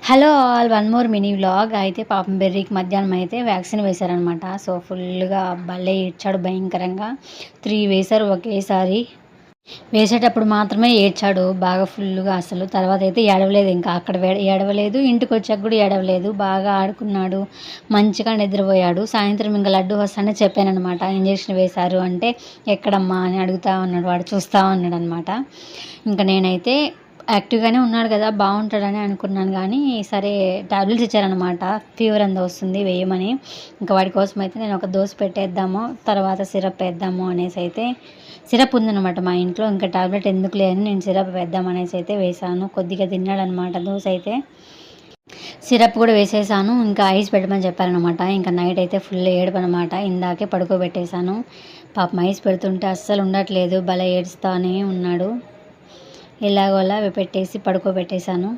Hello all, one more mini vlog. అయితే పాపం బెర్రీకి మధ్యాహ్నం అయితే వ్యాక్సిన్ వేశారనమాట. సో ఫుల్గా భలే ఏడ్చాడు భయంకరంగా. 3 వేశారు ఒకేసారి. వేసేటప్పుడు మాత్రమే ఏడ్చాడు బాగా ఫుల్గా. అసలు తర్వాత అయితే ఏడవలేదు, ఇంకా అక్కడ ఏడవలేదు, ఇంటికి వచ్చాక కూడా ఏడవలేదు. బాగా ఆడుకున్నాడు, మంచిగా నిద్రపోయాడు. సాయంత్రం ఇంకా లడ్డు వస్తానే చెప్పానమాట, ఇంజక్షన్ వేశారు అంటే ఎక్కడమ్మా అని అడుగుతా ఉన్నాడు. వాడు చూస్తూ ఉన్నాడు అనమాట. ఇంకా నేనైతే యాక్టివ్గానే ఉన్నాడు కదా, బాగుంటాడని అనుకున్నాను. కానీ సరే టాబ్లెట్స్ ఇచ్చారనమాట, ఫీవర్ అంత వస్తుంది వేయమని. ఇంకా వాడి కోసం అయితే నేను ఒక దోశ పెట్టేద్దాము, తర్వాత సిరప్ వేద్దాము అనేసి అయితే, సిరప్ ఉందన్నమాట మా ఇంట్లో, ఇంకా టాబ్లెట్ ఎందుకులే అని నేను సిరప్ వేద్దాం అనేసి అయితే వేసాను. కొద్దిగా తిన్నాడనమాట దోశ అయితే. సిరప్ కూడా వేసేసాను. ఇంకా ఐస్ పెట్టమని చెప్పారనమాట. ఇంకా నైట్ అయితే ఫుల్ ఏడుపు అనమాట. ఇందాకే పడుకోబెట్టేశాను. పాపం ఐస్ పెడుతుంటే అస్సలు ఉండట్లేదు, భలే ఏడుస్తానే ఉన్నాడు. ఎలాగోలా పెట్టేసి పడుకోబెట్టేశాను.